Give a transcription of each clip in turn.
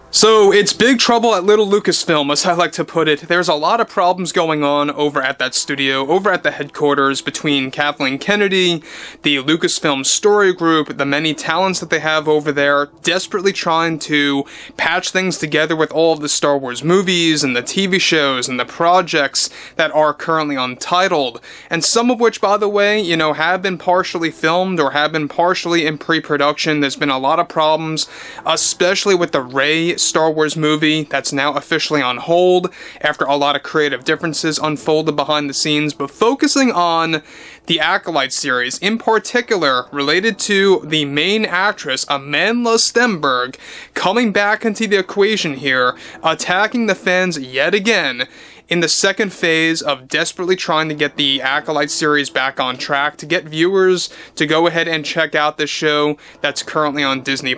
So, it's big trouble at Little Lucasfilm, as I like to put it. There's a lot of problems going on over at that studio, over at the headquarters, between Kathleen Kennedy, the Lucasfilm story group, the many talents that they have over there, desperately trying to patch things together with all of the Star Wars movies, and the TV shows, and the projects that are currently untitled, and some of which, by the way, have been partially filmed, or have been partially in pre-production. There's been a lot of problems, especially with the Rey Star Wars movie that's now officially on hold after a lot of creative differences unfolded behind the scenes, but focusing on the Acolyte series, in particular related to the main actress Amandla Stenberg coming back into the equation here, attacking the fans yet again in the second phase of desperately trying to get the Acolyte series back on track, to get viewers to go ahead and check out this show that's currently on Disney+.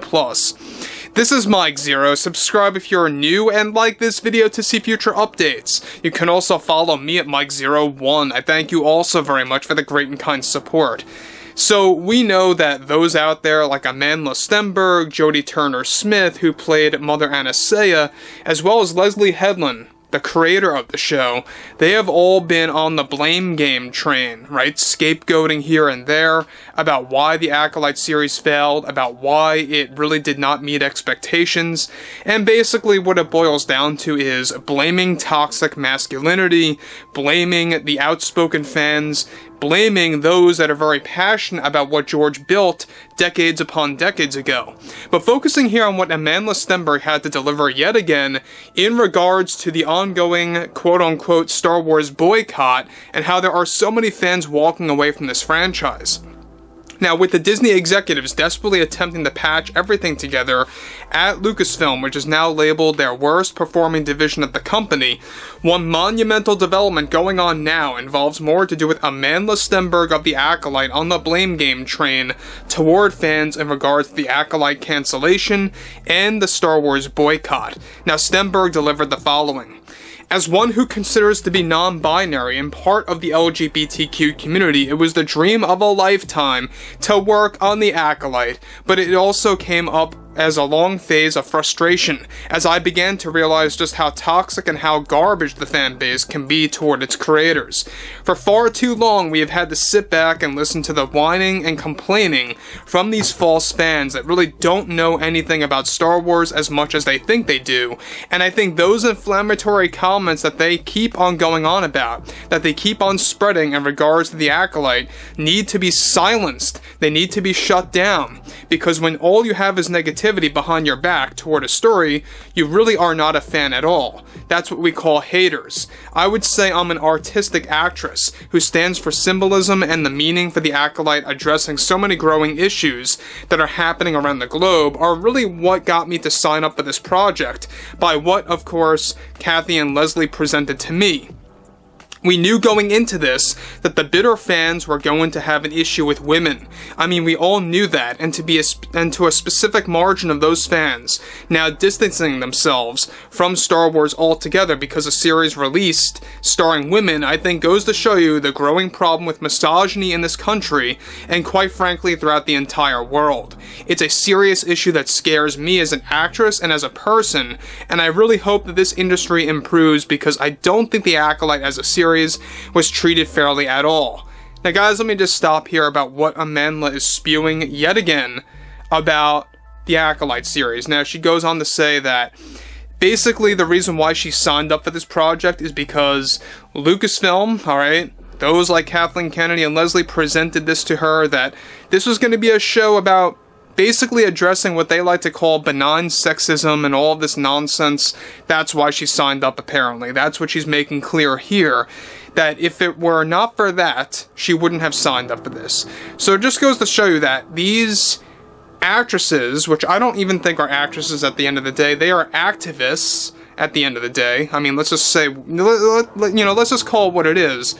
This is Mike Zero. Subscribe if you're new and like this video to see future updates. You can also follow me at Mike01. I thank you also very much for the great and kind support. So, we know that those out there like Amandla Stenberg, Jodie Turner-Smith, who played Mother Anastasia, as well as Leslye Headland, the creator of the show, they have all been on the blame game train, right? Scapegoating here and there about why the Acolyte series failed, about why it really did not meet expectations, and basically what it boils down to is blaming toxic masculinity, blaming the outspoken fans, blaming those that are very passionate about what George built decades upon decades ago. But focusing here on what Amandla Stenberg had to deliver yet again in regards to the ongoing quote-unquote Star Wars boycott and how there are so many fans walking away from this franchise. Now, with the Disney executives desperately attempting to patch everything together at Lucasfilm, which is now labeled their worst performing division of the company, one monumental development going on now involves more to do with Amandla Stenberg of the Acolyte on the blame game train toward fans in regards to the Acolyte cancellation and the Star Wars boycott. Now, Stenberg delivered the following. As one who considers to be non-binary and part of the LGBTQ community, it was the dream of a lifetime to work on the Acolyte, but it also came up as a long phase of frustration, as I began to realize just how toxic and how garbage the fan base can be toward its creators. For far too long, we have had to sit back and listen to the whining and complaining from these false fans that really don't know anything about Star Wars as much as they think they do, and I think those inflammatory comments that they keep on going on about, that they keep on spreading in regards to the Acolyte, need to be silenced. They need to be shut down, because when all you have is negativity behind your back toward a story, you really are not a fan at all. That's what we call haters. I would say I'm an artistic actress who stands for symbolism and the meaning for the Acolyte addressing so many growing issues that are happening around the globe are really what got me to sign up for this project, by what, of course, Kathy and Leslye presented to me. We knew going into this that the bitter fans were going to have an issue with women. I mean, we all knew that, and to a specific margin of those fans now distancing themselves from Star Wars altogether because a series released starring women, I think goes to show you the growing problem with misogyny in this country, and quite frankly throughout the entire world. It's a serious issue that scares me as an actress and as a person, and I really hope that this industry improves, because I don't think the Acolyte as a series was treated fairly at all. Now guys, let me just stop here about what Amandla is spewing yet again about the Acolyte series. Now she goes on to say that basically the reason why she signed up for this project is because Lucasfilm, alright, those like Kathleen Kennedy and Leslye presented this to her, that this was going to be a show about basically addressing what they like to call benign sexism and all of this nonsense. That's why she signed up, apparently. That's what she's making clear here, that if it were not for that, she wouldn't have signed up for this. So it just goes to show you that these actresses, which I don't even think are actresses at the end of the day, they are activists at the end of the day. I mean, let's just say, let's just call it what it is.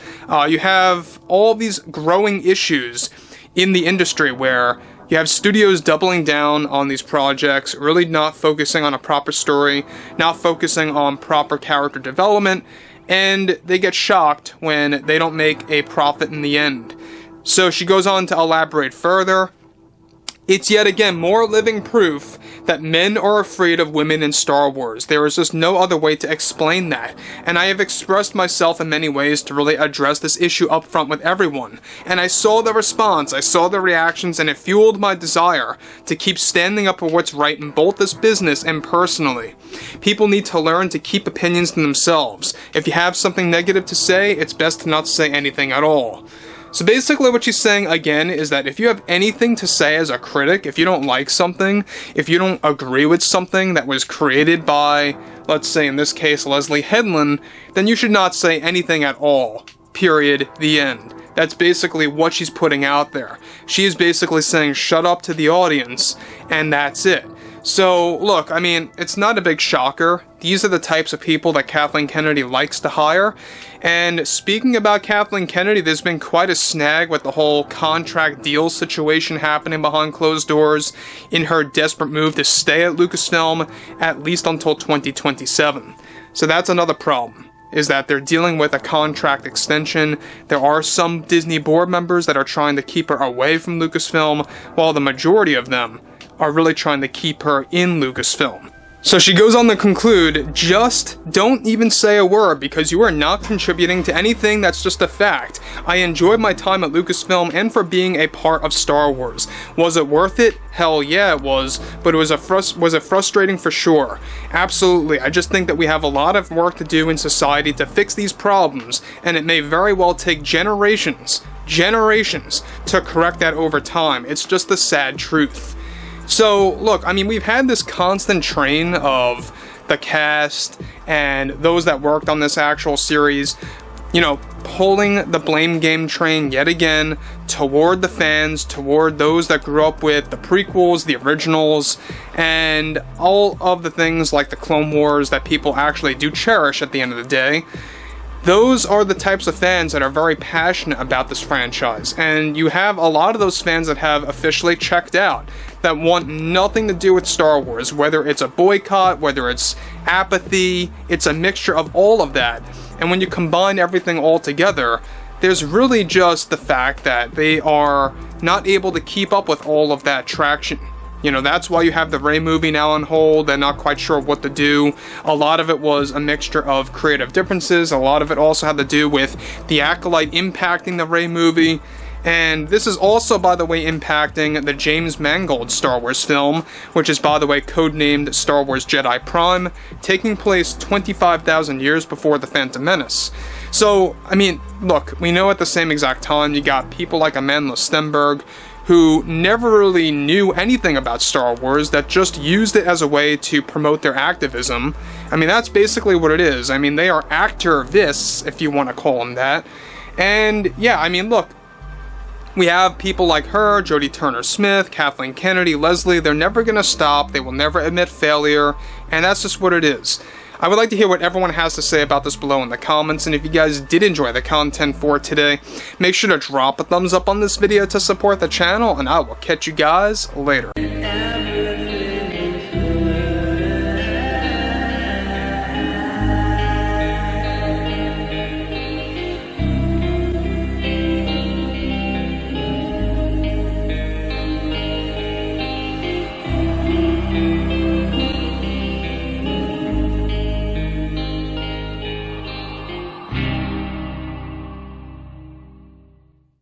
You have all these growing issues in the industry where you have studios doubling down on these projects, really not focusing on a proper story, not focusing on proper character development, and they get shocked when they don't make a profit in the end. So she goes on to elaborate further. It's yet again more living proof that men are afraid of women in Star Wars. There is just no other way to explain that. And I have expressed myself in many ways to really address this issue up front with everyone. And I saw the response, I saw the reactions, and it fueled my desire to keep standing up for what's right in both this business and personally. People need to learn to keep opinions to themselves. If you have something negative to say, it's best to not say anything at all. So basically what she's saying again is that if you have anything to say as a critic, if you don't like something, if you don't agree with something that was created by, let's say in this case, Leslye Headland, then you should not say anything at all. Period. The end. That's basically what she's putting out there. She is basically saying shut up to the audience, and that's it. So, look, I mean, it's not a big shocker. These are the types of people that Kathleen Kennedy likes to hire. And speaking about Kathleen Kennedy, there's been quite a snag with the whole contract deal situation happening behind closed doors in her desperate move to stay at Lucasfilm at least until 2027. So that's another problem, is that they're dealing with a contract extension. There are some Disney board members that are trying to keep her away from Lucasfilm, while the majority of them are really trying to keep her in Lucasfilm. So she goes on to conclude, just don't even say a word because you are not contributing to anything. That's just a fact. I enjoyed my time at Lucasfilm and for being a part of Star Wars. Was it worth it? Hell yeah it was, but was it frustrating for sure? Absolutely. I just think that we have a lot of work to do in society to fix these problems, and it may very well take generations to correct that over time. It's just the sad truth. So, look, I mean, we've had this constant train of the cast and those that worked on this actual series, you know, pulling the blame game train yet again toward the fans, toward those that grew up with the prequels, the originals, and all of the things like the Clone Wars that people actually do cherish at the end of the day. Those are the types of fans that are very passionate about this franchise, and you have a lot of those fans that have officially checked out, that want nothing to do with Star Wars, whether it's a boycott, whether it's apathy, it's a mixture of all of that. And when you combine everything all together, there's really just the fact that they are not able to keep up with all of that traction. You know, that's why you have the Rey movie now on hold. They're not quite sure what to do. A lot of it was a mixture of creative differences. A lot of it also had to do with the Acolyte impacting the Rey movie. And this is also, by the way, impacting the James Mangold Star Wars film, which is, by the way, codenamed Star Wars Jedi Prime, taking place 25,000 years before The Phantom Menace. So, I mean, look, we know at the same exact time you got people like Amandla Stenberg, who never really knew anything about Star Wars, that just used it as a way to promote their activism. I mean, that's basically what it is. I mean, they are activists, if you want to call them that. And, yeah, I mean, look, we have people like her, Jodie Turner-Smith, Kathleen Kennedy, Leslye. They're never going to stop. They will never admit failure. And that's just what it is. I would like to hear what everyone has to say about this below in the comments, and if you guys did enjoy the content for today, make sure to drop a thumbs up on this video to support the channel, and I will catch you guys later.